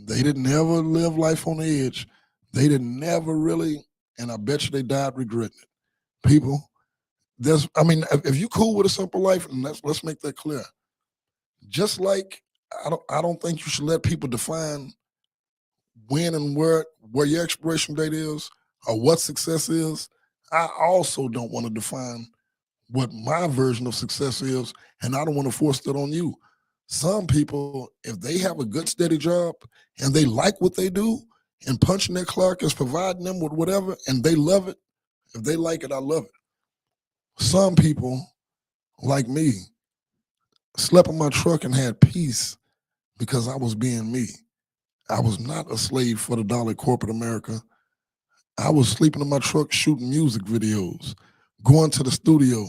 they didn't ever live life on the edge. They didn't never really, and I bet you they died regretting it. People, if you cool with a simple life, and let's make that clear. Just like I don't think you should let people define when and where your expiration date is or what success is. I also don't want to define what my version of success is, and I don't want to force that on you. Some people, if they have a good, steady job and they like what they do, and punching their clock is providing them with whatever, and they love it, if they like it, I love it. Some people, like me, slept in my truck and had peace because I was being me. I was not a slave for the dollar corporate America. I was sleeping in my truck shooting music videos, going to the studio,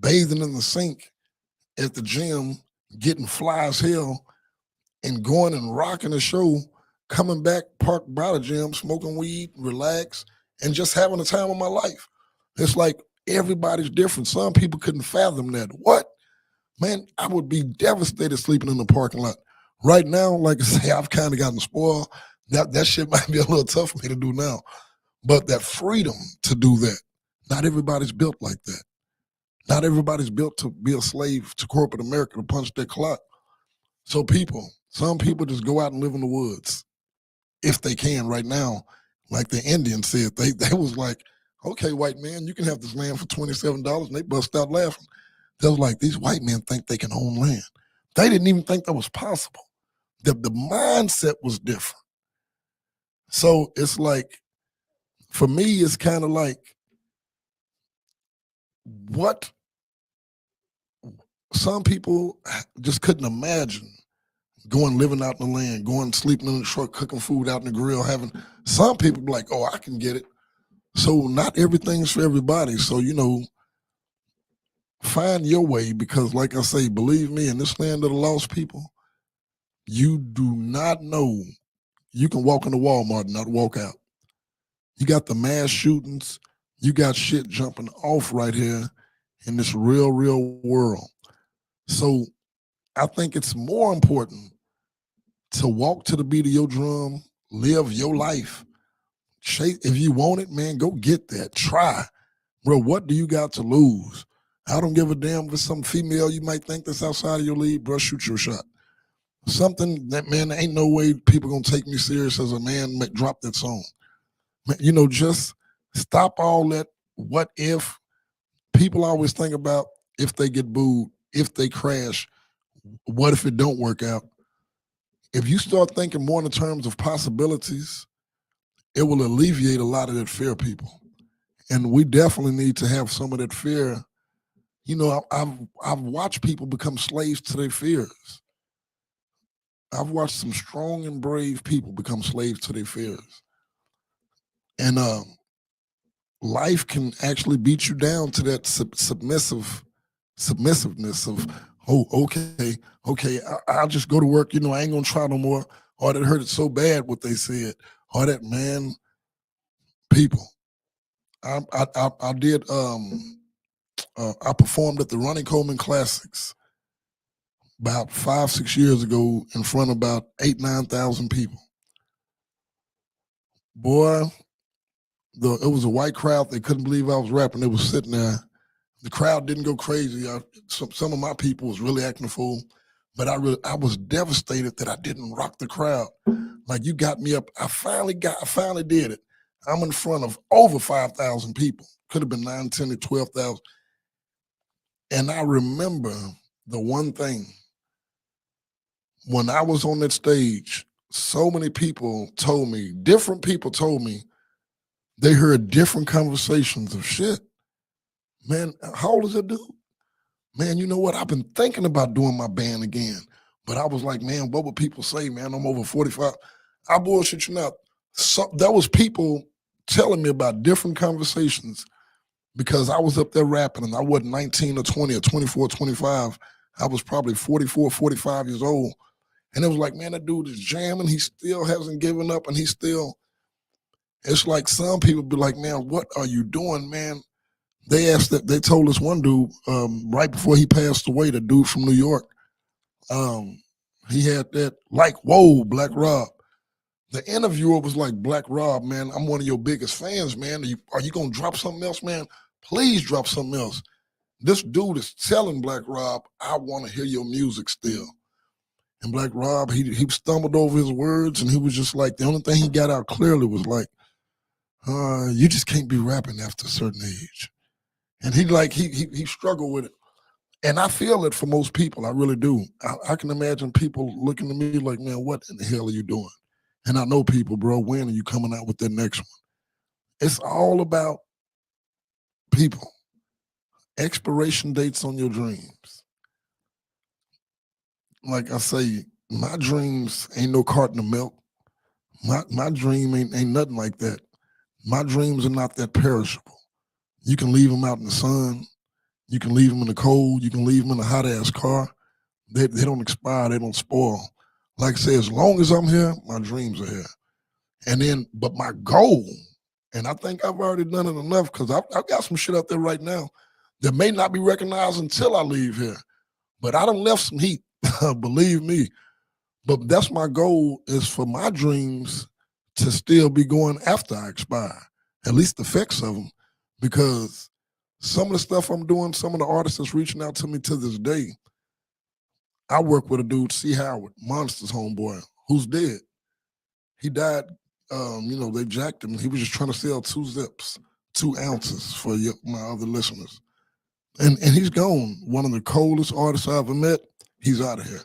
bathing in the sink at the gym, getting fly as hell, and going and rocking a show, coming back, parked by the gym, smoking weed, relax, and just having the time of my life. It's like everybody's different. Some people couldn't fathom that. What? Man, I would be devastated sleeping in the parking lot. Right now, like I say, I've kind of gotten spoiled. That shit might be a little tough for me to do now. But that freedom to do that, not everybody's built like that. Not everybody's built to be a slave to corporate America to punch their clock. So some people just go out and live in the woods if they can right now. Like the Indians said, they was like, okay, white man, you can have this land for $27, and they bust out laughing. They was like, these white men think they can own land. They didn't even think that was possible. The mindset was different. So it's like, for me, it's kind of like, what some people just couldn't imagine going living out in the land, going sleeping in the truck, cooking food out in the grill, having some people be like, oh, I can get it. So not everything's for everybody. So, find your way, because like I say, believe me, in this land of the lost people, you do not know. You can walk into Walmart and not walk out. You got the mass shootings. You got shit jumping off right here in this real world. So I think it's more important to walk to the beat of your drum, live your life. If you want it, man, go get that. Try. Bro, what do you got to lose? I don't give a damn if it's some female you might think that's outside of your league, bro, shoot your shot. Something that, man, there ain't no way people gonna take me serious as a man, drop that song. Man, just stop all that what if. People always think about if they get booed, if they crash, what if it don't work out? If you start thinking more in terms of possibilities, it will alleviate a lot of that fear, people. And we definitely need to have some of that fear. I've watched people become slaves to their fears. I've watched some strong and brave people become slaves to their fears. And life can actually beat you down to that submissiveness of, oh, okay, I'll just go to work. I ain't gonna try no more. Or that hurt it so bad what they said. Or that, man, people. I did. I performed at the Ronnie Coleman Classics about 5-6 years ago in front of about 8,000-9,000 people. Boy, it was a white crowd. They couldn't believe I was rapping. They was sitting there. The crowd didn't go crazy. Some of my people was really acting a fool, but I was devastated that I didn't rock the crowd. Like, you got me up. I finally did it. I'm in front of over 5,000 people. Could have been 9, 10, to 12,000. And I remember the one thing. When I was on that stage, so many people told me, different people told me, they heard different conversations of shit. Man, how old is that dude? Man, you know what? I've been thinking about doing my band again. But I was like, man, what would people say, man? I'm over 45. I bullshit you not. So there was people telling me about different conversations because I was up there rapping and I wasn't 19 or 20 or 24, 25. I was probably 44, 45 years old. And it was like, man, that dude is jamming. He still hasn't given up, and it's like some people be like, man, what are you doing, man? They told us one dude right before he passed away, the dude from New York, he had that, like, whoa, Black Rob. The interviewer was like, Black Rob, man, I'm one of your biggest fans, man. Are you going to drop something else, man? Please drop something else. This dude is telling Black Rob, I want to hear your music still. And Black Rob, he stumbled over his words, and he was just like, the only thing he got out clearly was like, you just can't be rapping after a certain age. And he struggled with it. And I feel it for most people. I really do. I can imagine people looking at me like, man, what in the hell are you doing? And I know people, bro, when are you coming out with that next one? It's all about people. Expiration dates on your dreams. Like I say, my dreams ain't no carton of milk. My dream ain't nothing like that. My dreams are not that perishable. You can leave them out in the sun. You can leave them in the cold. You can leave them in a hot-ass car. They don't expire. They don't spoil. Like I say, as long as I'm here, my dreams are here. And then, but my goal, and I think I've already done it enough because I've got some shit out there right now that may not be recognized until I leave here. But I done left some heat, believe me. But that's my goal, is for my dreams to still be going after I expire. at least the effects of them, because some of the stuff I'm doing, some of the artists that's reaching out to me to this day, I work with a dude, C. Howard, Monsters homeboy, who's dead. He died, they jacked him. He was just trying to sell 2 zips, 2 ounces for my other listeners. And he's gone. One of the coldest artists I ever met, he's out of here.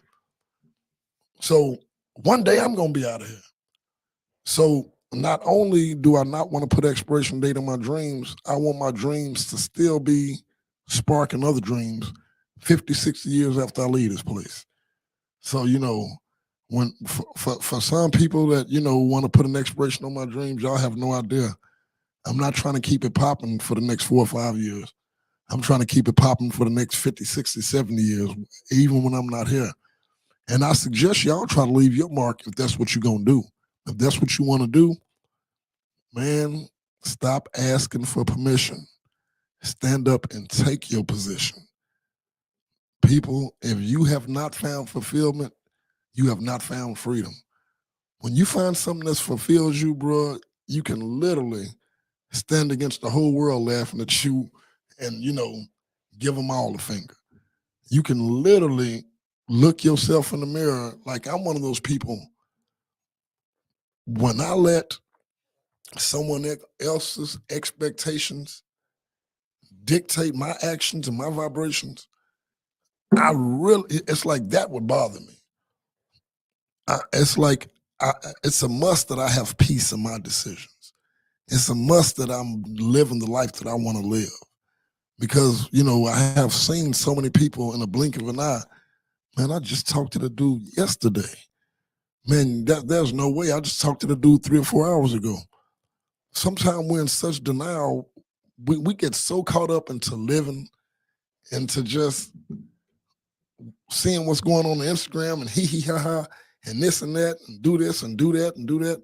So one day I'm going to be out of here. So not only do I not want to put expiration date on my dreams, I want my dreams to still be sparking other dreams 50, 60 years after I leave this place. So, when for some people that, want to put an expiration on my dreams, y'all have no idea. I'm not trying to keep it popping for the next 4 or 5 years. I'm trying to keep it popping for the next 50, 60, 70 years, even when I'm not here. And I suggest y'all try to leave your mark if that's what you're going to do. If that's what you want to do, man, stop asking for permission. Stand up and take your position. People, if you have not found fulfillment, you have not found freedom. When you find something that fulfills you, bro, you can literally stand against the whole world laughing at you and, give them all the finger. You can literally look yourself in the mirror. Like, I'm one of those people, when I let someone else's expectations dictate my actions and my vibrations, it's like that would bother me. It's a must that I have peace in my decisions. It's a must that I'm living the life that I want to live. Because, I have seen so many people in a blink of an eye. Man, I just talked to the dude yesterday. Man, there's no way. I just talked to the dude 3 or 4 hours ago. Sometimes we're in such denial. We get so caught up into living and to just seeing what's going on Instagram and hee ha ha and this and that and do this and do that and do that.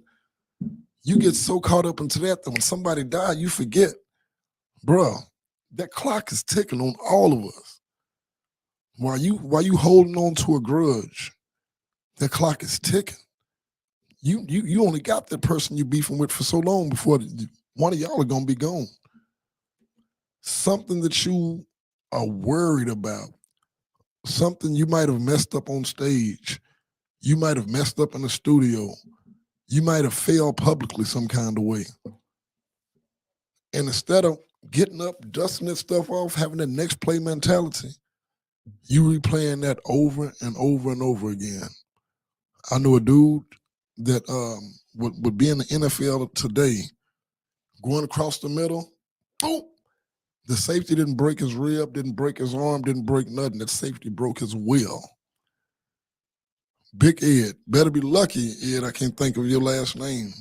You get so caught up into that when somebody died, you forget, bro, that clock is ticking on all of us. While you holding on to a grudge, that clock is ticking. You only got that person you beefing with for so long before one of y'all are gonna be gone. Something that you are worried about, something you might have messed up on stage, you might have messed up in the studio, you might have failed publicly some kind of way. And instead of getting up, dusting that stuff off, having that next play mentality, you replaying that over and over and over again. I know a dude that would be in the NFL today, going across the middle, boom, the safety didn't break his rib, didn't break his arm, didn't break nothing. That safety broke his will. Big Ed, better be lucky, Ed, I can't think of your last name.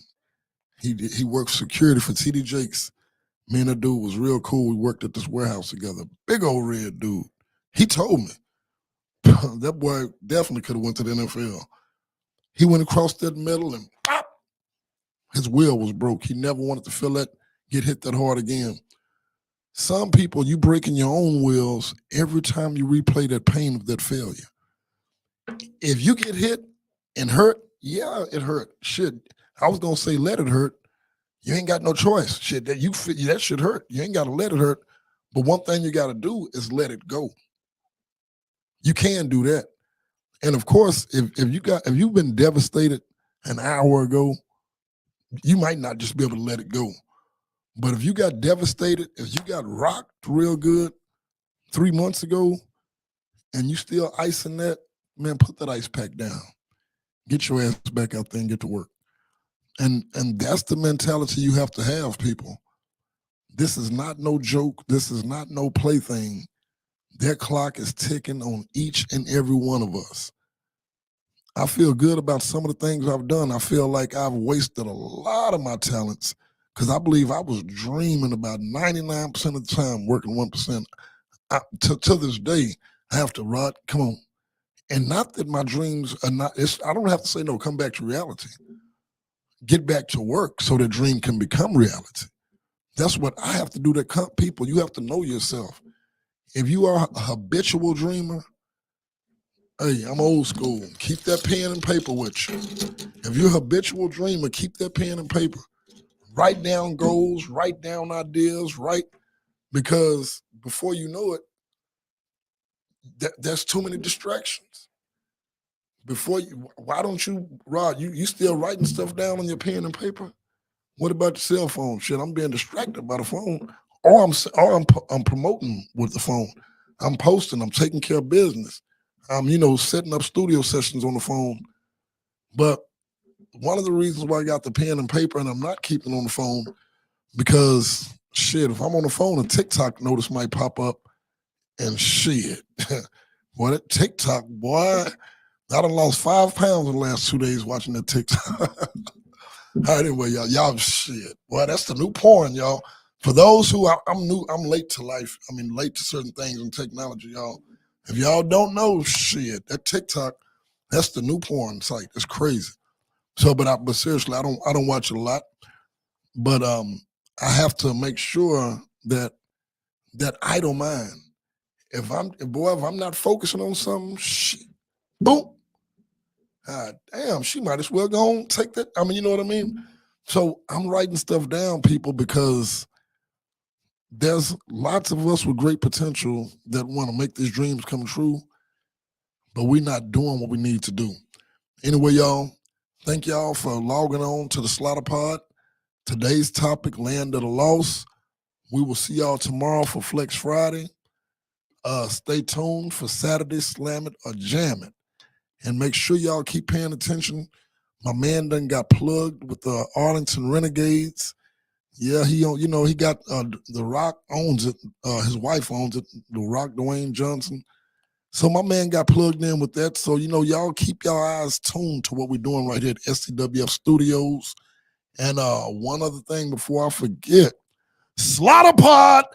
He worked security for TD Jakes. Me and that dude was real cool. We worked at this warehouse together. Big old red dude. He told me, that boy definitely could have went to the NFL. He went across that middle and pop, his will was broke. He never wanted to feel that, get hit that hard again. Some people, you breaking your own wills every time you replay that pain of that failure. If you get hit and hurt, yeah, it hurt. Shit, I was gonna say let it hurt. You ain't got no choice. Shit, that should hurt. You ain't gotta let it hurt. But one thing you gotta do is let it go. You can do that. And of course, if you've been devastated an hour ago, you might not just be able to let it go. But if you got devastated, if you got rocked real good 3 months ago, and you still icing that, man, put that ice pack down. Get your ass back out there and get to work. And that's the mentality you have to have, people. This is not no joke. This is not no plaything. Their clock is ticking on each and every one of us. I feel good about some of the things I've done. I feel like I've wasted a lot of my talents because I believe I was dreaming about 99% of the time, working 1%. To this day, I have to, Rod, come on. And not that my dreams are not, I don't have to say, no, come back to reality. Get back to work so the dream can become reality. That's what I have to do. People, you have to know yourself. If you are a habitual dreamer, hey, I'm old school. Keep that pen and paper with you. If you're a habitual dreamer, keep that pen and paper. write down goals, write down ideas, because before you know it, there's too many distractions. Why don't you, Rod? You still writing stuff down on your pen and paper? What about the cell phone? Shit, I'm being distracted by the phone, or I'm promoting with the phone. I'm posting. I'm taking care of business. I'm setting up studio sessions on the phone. But one of the reasons why I got the pen and paper and I'm not keeping on the phone, because shit, if I'm on the phone, a TikTok notice might pop up, and shit, boy, that TikTok, boy, I done lost 5 pounds in the last 2 days watching that TikTok. All right, anyway, y'all shit. Boy, that's the new porn, y'all. For those who I'm new, I'm late to life. I mean, late to certain things in technology, y'all. If y'all don't know, shit, that TikTok, that's the new porn site. It's crazy. So, but seriously, I don't watch it a lot. But I have to make sure that idle mind. If I'm not focusing on something, shit, boom. Damn, she might as well go and take that. I mean, you know what I mean? So I'm writing stuff down, people, because there's lots of us with great potential that want to make these dreams come true, but we're not doing what we need to do. Anyway, y'all, thank y'all for logging on to the Slaughta POD. Today's topic, Land of the Lost. We will see y'all tomorrow for Flex Friday. Stay tuned for Saturday, Slam It or Jam It. And make sure y'all keep paying attention. My man done got plugged with the Arlington Renegades. Yeah, he got The Rock owns it. His wife owns it. The Rock, Dwayne Johnson. So my man got plugged in with that. So y'all keep your eyes tuned to what we're doing right here at STWF Studios. And one other thing before I forget, Slaughta POD.